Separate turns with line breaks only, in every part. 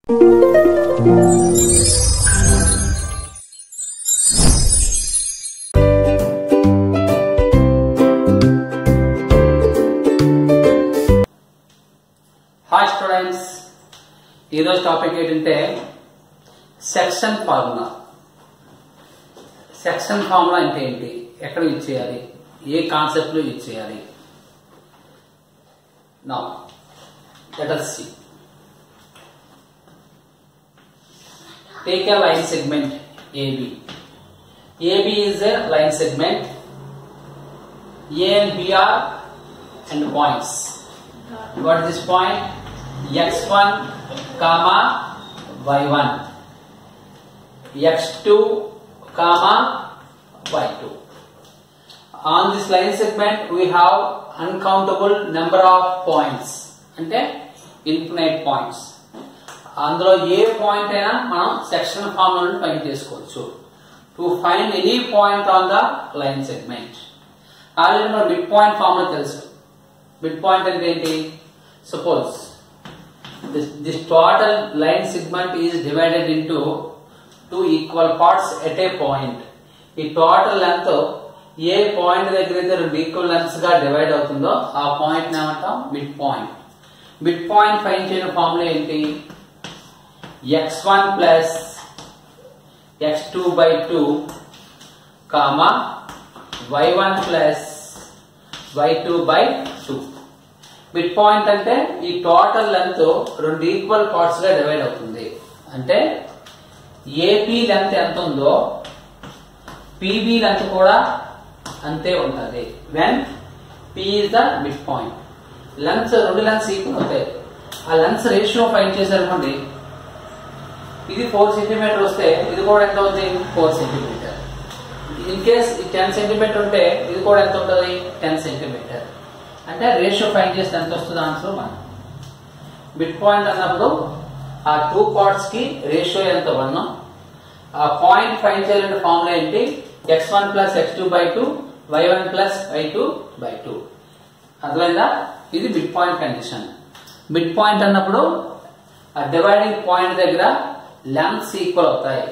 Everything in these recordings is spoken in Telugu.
హాయ్ స్టూడెంట్స్, ఈరోజు టాపిక్ ఏంటంటే సెక్షన్ ఫార్ములా. సెక్షన్ ఫార్ములా అంటే ఏంటి, ఎక్కడ యూజ్ చేయాలి, ఏ కాన్సెప్ట్ లో యూజ్ చేయాలి. Now let us see. Take a line segment AB. AB is a line segment. A and B are end points. What is this point? X1 comma Y1, X2 comma Y2. On this line segment we have uncountable number of points, అంటే infinite points. అందులో ఏ పాయింట్ అయినా మనం సెక్షన్ ఫార్ములా ఫైండ్ చేసుకోవచ్చు. To find any point on the line segment. Already మనం మిడ్ పాయింట్ ఫార్ములా తెలుసు. మిడ్ పాయింట్ అంటే ఏంటి? Suppose this total line segment is divided into 2 equal parts at a point. ఈ టోటల్ లెంత్ ఏ పాయింట్ దగ్గర అయితే 2 ఈక్వల్ లెంత్స్ గా డివైడ్ అవుతుందో ఆ పాయింట్ ఏమంటాం? Mid point. Mid point find చేయడం ఫార్ములా ఏంటి? x1 plus x2 by 2 comma y1 plus y2 by 2. Mid point అంటే ఈ టోటల్ లెంత్ 2 ఈక్వల్ పార్ట్స్ గా డివైడ్ అవుతుంది. అంటే ఏపీ లెంత్ ఎంత ఉందో పిబి లెంత్ కూడా అంతే ఉంటుంది. When P is the mid point. Lengths 2 lengths equal అవుతాయి. ఆ లెంత్స్ రేషియో ఫైండ్ చేశారనుకోండి, ఇది 4 సెంటీమీటర్ వస్తే ఇది కూడా ఎంత అవుతుంది? 4 సెంటీమీటర్. ఇన్ కేస్ 10 సెంటీమీటర్ ఉంటే ఇది కూడా ఎంత ఉంటుంది? 10 సెంటీమీటర్. అంటే రేషియో ఫైండ్ చేస్తే ఎంత వస్తుంది ఆన్సర్? మనం మిడ్ పాయింట్ అన్నప్పుడు ఆ 2 పార్ట్స్ కి రేషియో ఎంత? 1. ఆ పాయింట్ ఫైండ్ చేయాలంటే ఫార్ములా ఏంటి? x1 plus x2 by 2 y1 plus y2 by 2. అర్థమైందా? ఇది mid point condition. Mid point అన్నప్పుడు ఆ డివైడింగ్ పాయింట్ దగ్గర లెంత్స్ ఈక్వల్ అవుతాయి.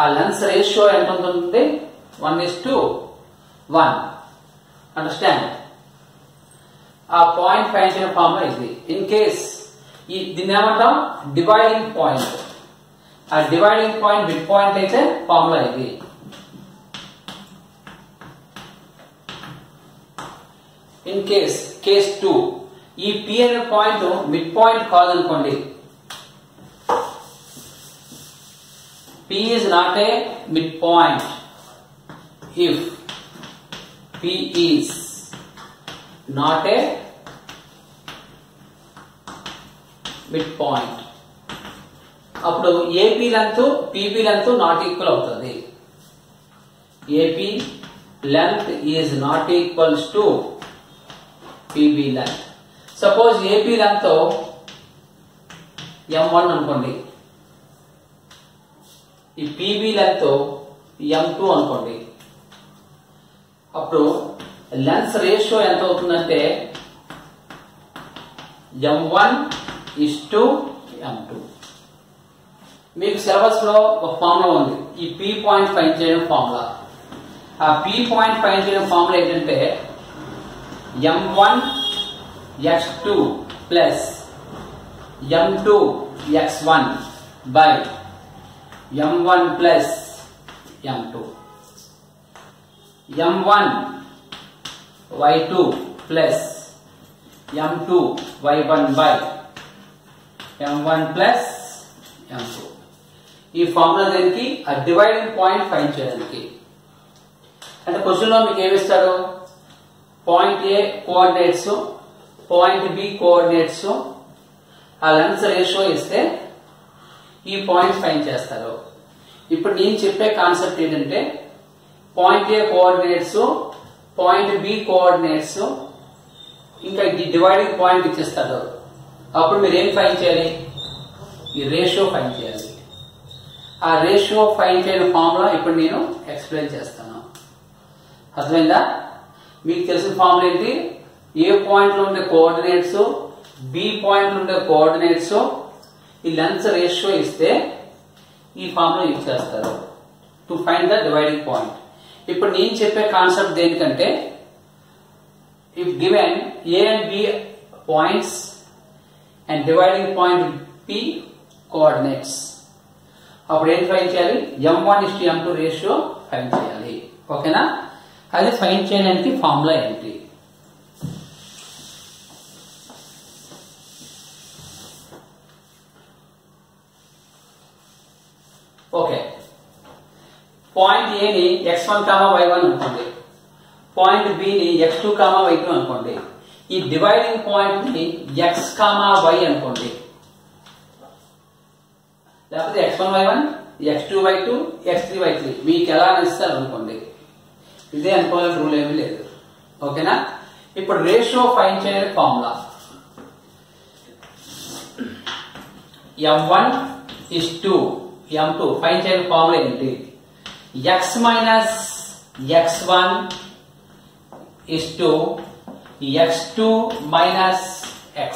ఆ లెంత్స్ రేషియో ఎంత ఉంటుంది? 1:1. అండర్స్టాండ్? ఆ పాయింట్ ఫైండ్ చేయడం ఫార్ములా ఇది. ఇన్ కేస్ దీన్ని ఏమంటాం? Dividing point. ఆ డివైడింగ్ పాయింట్ మిడ్ పాయింట్ అయితే ఫార్ములా ఇది. ఇన్ కేస్ 2 ఈ P అనే పాయింట్ మిడ్ పాయింట్ కాదనుకోండి, P is not a midpoint if P is not a midpoint. అప్పుడు AP length PB length not equal అవుతుంది. AP length is not equals to PB length. Suppose AP length M1 అనుకోండి, ఈ PB లెంత్ M2 అనుకోండి. అప్పుడు లెన్స్ రేషియో ఎంత అవుతుందంటే M1:M2. మీకు సిలబస్ లో ఒక ఫార్ములా ఉంది, ఈ P పాయింట్ ఫైండ్ చేయడం ఫార్ములా. ఆ P పాయింట్ ఫైండ్ చేయడం ఫార్ములా ఏంటంటే M1x2 plus M2x1 by M1 plus M2. M1 y2 plus M2 y1 by M1 plus M2. ఈ ఫార్ములా దేనికి? ఆ డివైడింగ్ పాయింట్ ఫైండ్ చేయడానికి. అంటే క్వశ్చన్ లో మీకు ఏమిస్తాడు? Point A coordinates, point B coordinates, ఆ లెన్స్ రేషియో ఇస్తే ఈ పాయింట్ ఫైండ్ చేస్తారు. ఇప్పుడు నేను చెప్పే కాన్సెప్ట్ ఏంటంటే point A coordinates, point B coordinates, ఇంకా ఈ డివైడింగ్ పాయింట్ ఇచ్చేస్తాడు. అప్పుడు మీరు ఏం ఫైండ్ చేయాలి? ఈ రేషియో ఫైండ్ చేయాలి. ఆ రేషియో ఫైండ్ చేయడం ఫార్ములా ఇప్పుడు నేను ఎక్స్ప్లెయిన్ చేస్తాను. అర్థమైందా? మీకు తెలిసిన ఫార్ములా ఏంటి? ఏ పాయింట్ లో ఉండే కోఆర్డినేట్స్, బి పాయింట్ లో ఉండే కోఆర్డినేట్స్, ఈ లెన్స్ రేషియో ఇస్తే ఈ ఫార్ములా యూజ్ చేస్తారు to find the dividing point. ఇప్పుడు నేను చెప్పే కాన్సెప్ట్ దేనికంటే if given A and B points and dividing point P coordinates, అప్పుడు ఏం ఫైండ్ చేయాలి, m1:m2 రేషియో ఫైండ్ చేయాలి. ఓకేనా? అది ఫైండ్ చేయడానికి ఫార్ములా ఏంటి? ఓకే, పాయింట్ A ని x1, y1 అనుకోండి, పాయింట్ B ని x2, y2 అనుకోండి. ఈ డివైడింగ్ పాయింట్ ని x, y అనుకోండి, లేకపోతే x1, y1, x2, y2, x3, y3 మీకు ఎలా అనిస్తారు అనుకోండి. ఇదే అనుకోవాలని రూల్ ఏమీ లేదు. ఓకేనా? ఇప్పుడు రేషియో ఫైండ్ చేయడానికి ఫార్ములా m1:m2 ఫైండ్ చేయడానికి ఫార్ములా ఏంటి? x minus x1 x2 minus x.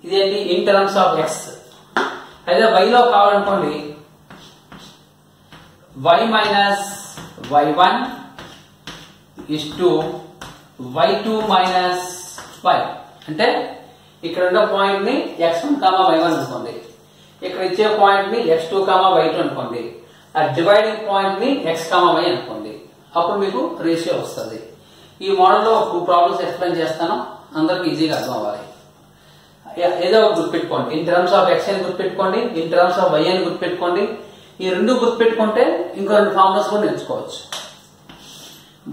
ఇదేంటి? In terms of x. అదే y లో కావాలనుకోండి, y minus y1 y2 minus y. అంటే ఇక్కడ ఉన్న పాయింట్ ని x1, y1 అనుకోండి, ఇక్కడ ఇచ్చే పాయింట్ ని x2, y2 అనుకోండి, ఆ డివైడింగ్ పాయింట్ ని x, y అనుకోండి. అప్పుడు మీకు రేషియో వస్తుంది. ఈ మోడల్లో 2 ప్రాబ్లమ్స్ ఎక్స్ప్లెయిన్ చేస్తాను, అందరికి ఈజీగా అర్థం అవ్వాలి. ఏదో గుర్తుపెట్టుకోండి. ఇన్ టర్మ్స్ ఆఫ్ x అని గుర్తుపెట్టుకోండి, ఇన్ టర్మ్స్ ఆఫ్ y అని గుర్తుపెట్టుకోండి. ఈ రెండు గుర్తుపెట్టుకుంటే ఇంకో 2 ఫార్ములాస్ కూడా నేర్చుకోవచ్చు.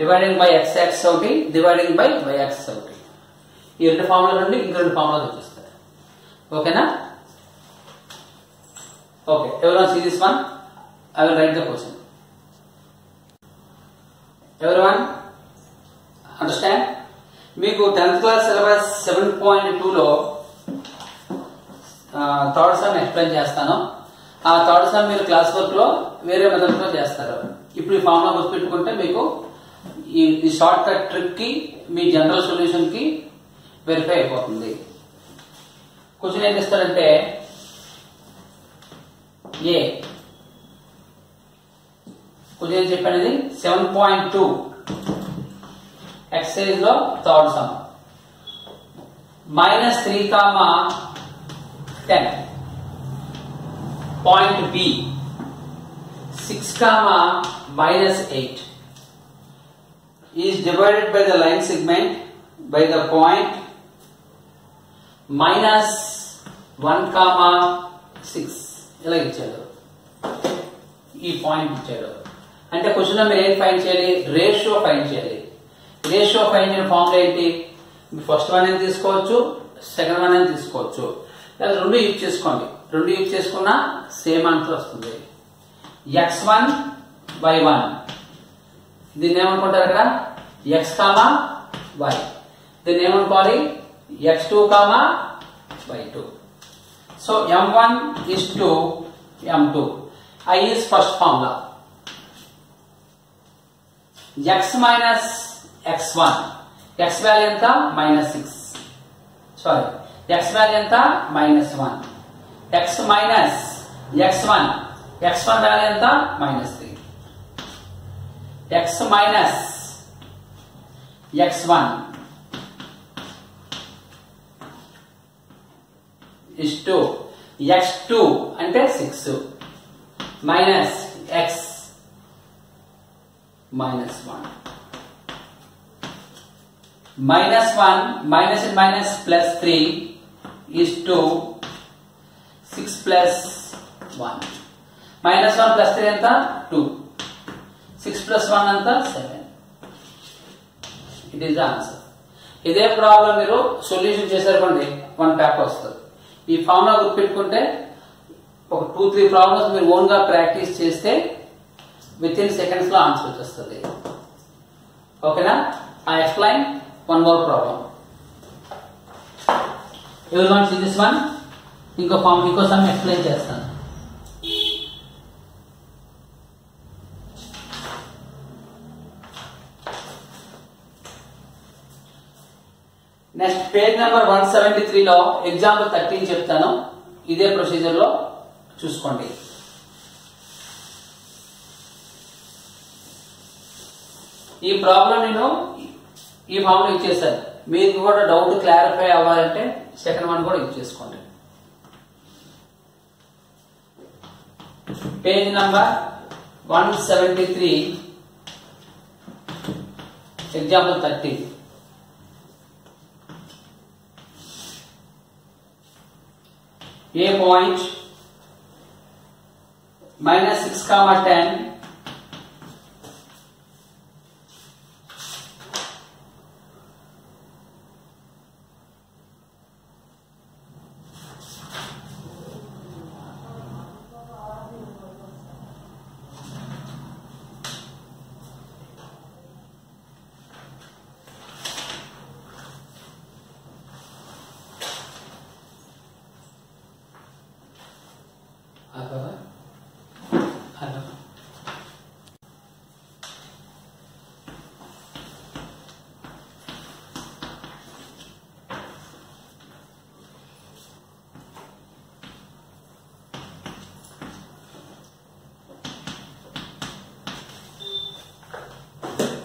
డివైడింగ్ బై x ఒకటి, డివైడింగ్ బై y ఒకటి. ఈ 2 ఫార్ములా నుండి ఇంకో 2 ఫార్ములాస్ వచ్చేస్తాయి. ఓకేనా? Okay, everyone see this one? I will write the question. Everyone understand? మీకు 10th క్లాస్ సిలబస్ 7.2 లో థర్డ్ సమ్ ఎక్స్ప్లెయిన్ చేస్తాను. ఆ థర్డ్ సమ్ మీరు క్లాస్ వర్క్ లో వేరే మెథడ్ లో చేస్తారు. ఇప్పుడు ఈ ఫార్ములా గుర్తుపెట్టుకుంటే మీకు ఈ షార్ట్ కట్ ట్రిక్ కి మీ జనరల్ సొల్యూషన్ కి వెరిఫై అయిపోతుంది. క్వశ్చన్ ఏం చేస్తారంటే, ఏ కొంచెం చెప్పాను, 7.2 ఎక్సైజ్ లో third sum. -3, 10 point B 6, -8 is divided by the line segment by the point -1, 6. ఇలా ఇచ్చాడు, ఈ పాయింట్ ఇచ్చాడు. అంటే క్వశ్చన్ లో మీరు ఏం ఫైండ్ చేయాలి? రేషియో ఫైండ్ చేయాలి. రేషియో ఫైండ్ చేయడం ఫార్ములా ఏంటి? ఫస్ట్ వన్ అని తీసుకోవచ్చు, సెకండ్ వన్ అని తీసుకోవచ్చు, లేదా రెండు యూజ్ చేసుకోండి. రెండు యూజ్ చేసుకున్నా సేమ్ ఆన్సర్ వస్తుంది. x1, y1 దీన్ని ఏమనుకుంటారు? అక్కడ x, y. దీన్ని ఏమనుకోవాలి? x2, y2. So m1:m2. I is first formula. x minus x1, x value ఎంత? -6. సారీ, x వాల్యూ ఎంత? -1. x మైనస్ x1 వాల్యూ ఎంత? -3. x మైనస్ x1 x2 అంటే 6 minus x -1. -1 minus and minus plus 3 is 2. 6 plus 1. -1 plus 3 ఎంత? 2. 6 plus 1 ఎంత? 7. It is the answer. ఇదే ప్రాబ్లం మీరు సొల్యూషన్ చేశారనుకోండి, 1 పేపర్ వస్తుంది. ఈ ఫార్ములా గుర్తుపెట్టుకుంటే ఒక 2-3 ప్రాబ్లమ్స్ మీరు ఓన్ గా ప్రాక్టీస్ చేస్తే విత్ ఇన్ సెకండ్స్ లో ఆన్సర్ వచ్చేస్తుంది. ఓకేనా? I explain one more problem. Everyone see this one? ఇంకో సమ్ ఎక్స్ప్లెయిన్ చేస్తాను. నెక్స్ట్ పేజ్ నెంబర్ 173 లో ఎగ్జాంపుల్ 13 చెప్తాను. ఇదే ప్రొసీజర్ లో చూసుకోండి. ఈ ప్రాబ్లం నేను ఈ ఫామ్ లో ఇచ్చేసాను. మీకు కూడా డౌట్ క్లారిఫై అవ్వాలంటే సెకండ్ వన్ కూడా ఇచ్చేసుకోండి. Page number 173 example 30. A point minus 6, 10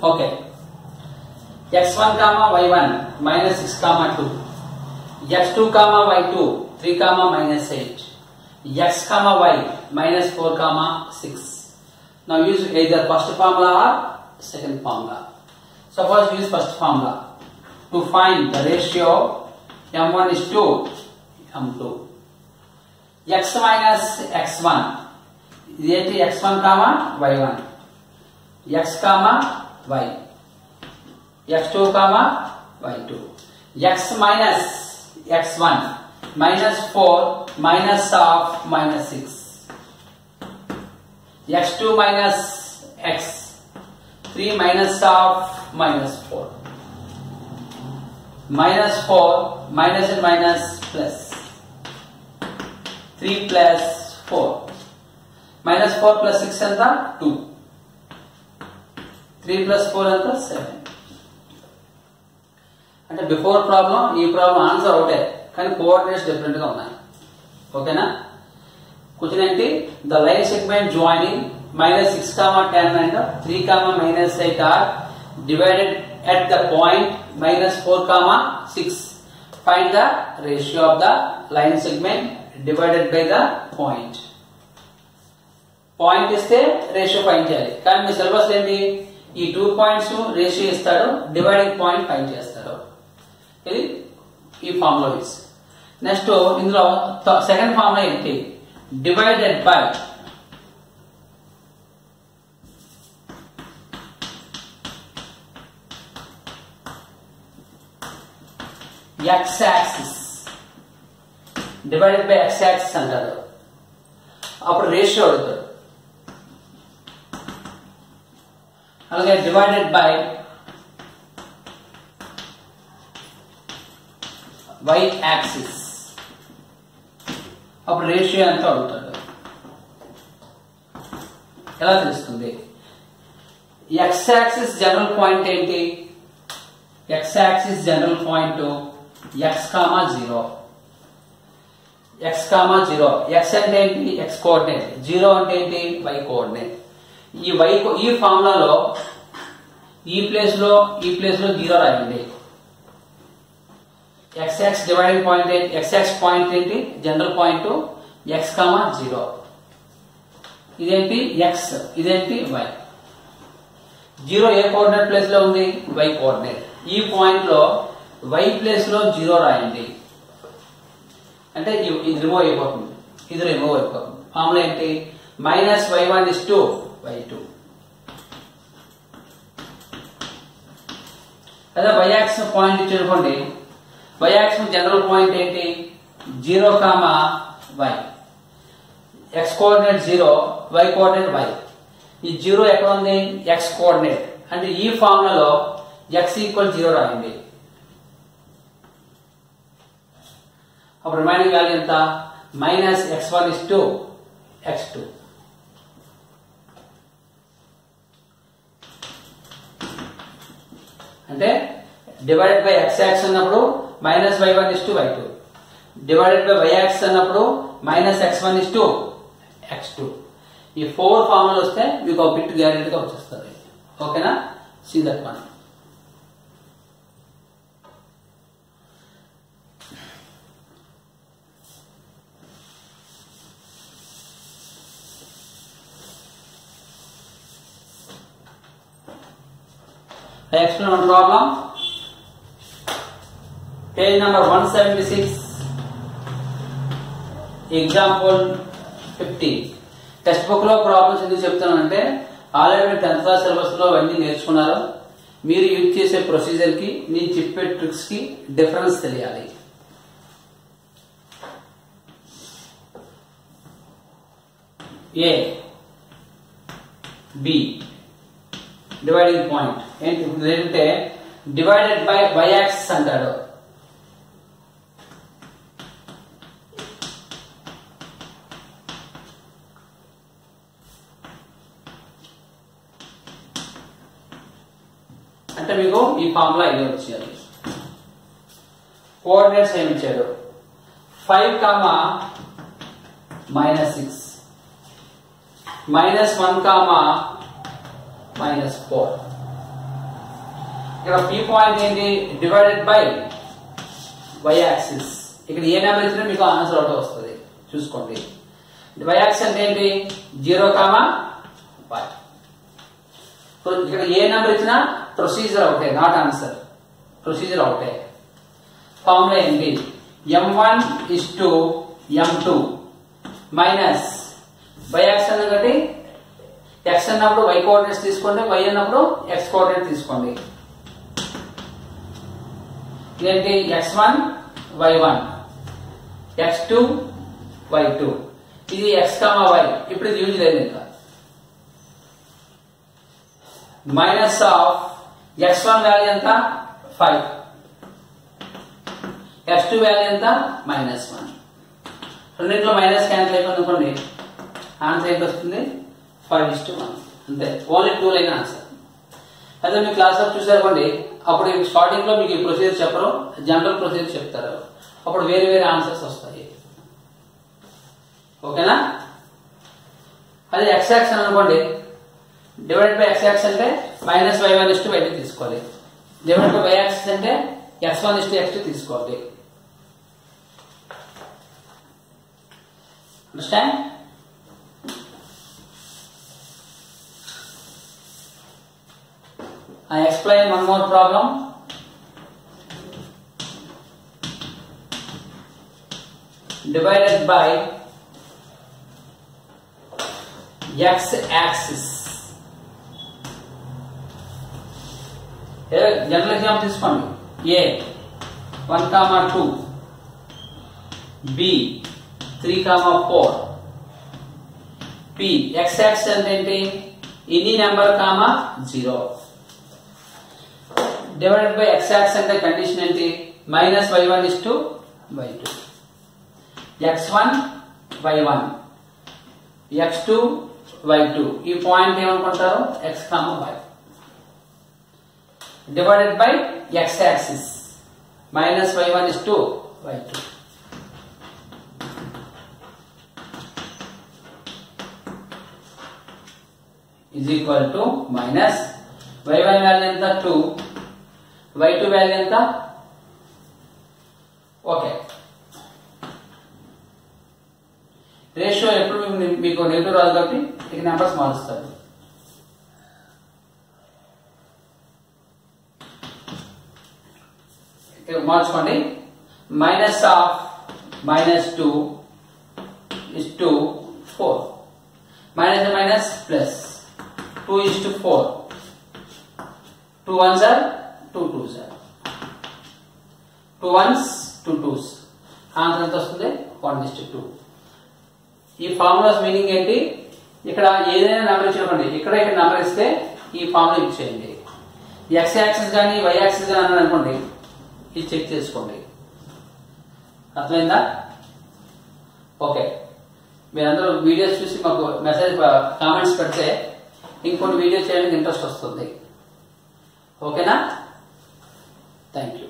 Okay. x1, y1 minus 6, 2. x2, y2 3, minus 8. x, y minus 4, 6. Now use either first formula or second formula. Suppose use first formula to find the ratio m1 is to m2. x minus x1 is x1, y1. x, y. x2, y2. x minus x1 minus 4 minus of minus 6. x2 minus x 3 minus of minus 4. Minus 4 minus and minus plus 3 plus 4. Minus 4 plus 6 and 2. 3 plus 4 and 7. అంటే బిఫోర్ ప్రాబ్లం ఈ ప్రాబ్లం ఆన్సర్ ఒకటే కానీ కోఆర్డినేట్స్ డిఫరెంట్ గా ఉన్నాయి. ఓకేనా? క్వశ్చన్ ఏంటి? The line segment joining minus 6, 10 and 3, minus 8 are divided at the point minus 4, 6. Find the ratio of the line segment divided by the point. Point ఇస్తే రేషియో ఫైండ్ చేయాలి. కానీ మీ సిలబస్ ఏంటి? ఈ 2 పాయింట్స్ రేషియో ఇస్తాడు, డివైడింగ్ పాయింట్ ఫైండ్ చేస్తాడు. ఇది ఈ ఫార్ములా ఇస్. నెక్స్ట్ ఇందులో సెకండ్ ఫార్ములా ఏంటి? Divided by x axis. Divided by x axis అంటారు. అప్పుడు రేషియో అడుగుతాడు. అలాగే డివైడెడ్ బై y axis. అప్పుడు రేషియో ఎంత అడుగుతాడు. ఎలా తెలుస్తుంది? x axis జనరల్ పాయింట్ ఏంటి? x axis general point x, 0. x, 0. x అంటే ఏంటి? x coordinate. 0 అంటే ఏంటి? y coordinate. ఈ ఫార్ములాలో ఈ ప్లేస్ లో 0 రాయండి. x డివైడింగ్ పాయింట్ ఏంటి? x పాయింట్ ఏంటి? General point x, 0. ఇదేంటి? x, ఇదేంటి? y. 0 ఏ కోఆర్డినేట్ ప్లేస్ లో ఉంది? y coordinate. ఈ పాయింట్ లో y ప్లేస్ లో 0 రాయండి. అంటే ఇది రిమూవ్ అయిపోతుంది, ఇది రిమూవ్ అయిపోతుంది. ఫార్ములా ఏంటి? Minus y1 is to y2. అదే y యాక్సిస్ పాయింట్ ఇచ్చుకోండి. y యాక్సిస్ జనరల్ పాయింట్ ఏంటి? 0, y. x coordinate 0, y coordinate y. ఈ 0 ఎక్కడ ఉంది? x coordinate. అంటే ఈ ఫార్ములాలో x ఈక్వల్ 0 రాయండి. అప్పుడు రిమైనింగ్ వాల్యూ ఎంత? Minus x1 is to x2. అంటే డివైడెడ్ బై x యాక్సిస్ అన్నప్పుడు minus y1 is to y2. Divided by y axis అన్నప్పుడు -x1 x2. ఈ 4 ఫార్ములా వస్తే మీకు ఒక బిట్ గ్యారెంటీగా వచ్చేస్తుంది. ఓకేనా? See that one. I explain one problem. Page number 176. Example 50. Text book లో ప్రాబ్లమ్స్ ఎందుకు చెప్తానంటే ఆల్రెడీ మీరు 10th క్లాస్ సిలబస్ లో అవన్నీ నేర్చుకున్నారు. మీరు యూజ్ చేసే ప్రొసీజర్ కి నేను చెప్పే ట్రిక్స్ కి డిఫరెన్స్ తెలియాలి. ఏ బి డివైడింగ్ పాయింట్ ఏంటంటే డివైడెడ్ బై y యాక్సిస్ అంటాడు. అంటే మీకు ఈ ఫార్ములా ఇది వచ్చేది. కోఆర్డినేట్స్ ఏమి ఇచ్చాడు? 5, -6 -1, -4. ఇక్కడ p పాయింట్ ఏంటి? Divided by y axis. ఇక్కడ ఏ నెంబర్ ఇచ్చినా మీకు ఆన్సర్ ఒకటే వస్తుంది. చూసుకోండి. y యాక్సిస్ అంటే ఏంటి? 0, 5. ఇక్కడ ఏ నెంబర్ ఇచ్చినా ప్రొసీజర్ ఒకటే, నాట్ ఆన్సర్. ప్రొసీజర్ ఒకటే. ఫార్ములా ఏంటి? m1 m2 minus y axis కాబట్టి x అన్నప్పుడు y కోఆర్డినేట్స్ తీసుకోండి, y అన్నప్పుడు x కోఆర్డినేట్ తీసుకోండి. ఇదేంటి? x1 y1 x2 y2. ఇది x, y. ఇప్పుడు ఇది యూజ్ లేదు ఇంకా. మైనస్ ఆఫ్ x1 వాల్యూ ఎంత? 5. x2 వాల్యూ ఎంత? -1. రెండింటిలో మైనస్ క్యాన్సిల్ అయిపోయింది అనుకోండి. ఆన్సర్ ఏంటి వస్తుంది? 5:1. అంతే. Only 2 line answer. అదే మీ క్లాస్ లో చూసారుకోండి, అప్పుడు స్టార్టింగ్ లో మీకు ఈ ప్రొసీజర్ చెప్పరు, జనరల్ ప్రొసీజర్ చెప్తారు. అప్పుడు వేరే వేరే ఆన్సర్స్ వస్తాయి. ఓకేనా? అదే x యాక్సిస్ అనుకోండి, డివైడెడ్ బై x యాక్సిస్ అంటే -y1:y2 తీసుకోవాలి. డివైడెడ్ బై y యాక్సిస్ అంటే x1:x2 తీసుకోవాలి. Understand? I explain one more problem. Divided by x axis. General example తీసుకోండి. a 1, 2, b 3, 4, p x axis అంటే ఏంటి? Any number, 0. Divided by x axis అంటే కండిషన్ ఏంటి? -y1:y2 x1 y1 x2 y2. ఈ పాయింట్ ఏమనుకుంటారు? x, y. Divided by x axis -y1:y2 is equal to minus y1 value ఎంత? 2, y2 వాల్యూ ఎంత? ఓకే. రేషియో ఎప్పుడు మీకు నెగిటివ్ రాదు కాబట్టి ఇక నెంబర్స్ మారుస్తారు. మార్చుకోండి. Minus of -2 4. Minus minus plus 2:4. 2 1s are 2 2s are 2 1s 2 2s. Answer ఎంత వస్తుంది? 1:2. ఈ ఫార్ములాస్ మీనింగ్ ఏంటి? ఇక్కడ ఏదైనా నెంబర్ ఇచ్చినప్పుడు ఇక్కడ నెంబర్ ఇస్తే ఈ ఫార్ములా యూజ్ చేయండి. x యాక్సిస్ కానీ y యాక్సిస్ కానీ అన్నాడు అనుకోండి, ఇది చెక్ చేసుకోండి. అర్థమైందా? ఓకే. మీరందరూ వీడియోస్ చూసి మాకు మెసేజ్ కామెంట్స్ పెడితే ఇంకొన్ని వీడియోస్ చేయడానికి ఇంట్రెస్ట్ వస్తుంది. ఓకేనా? Thank you.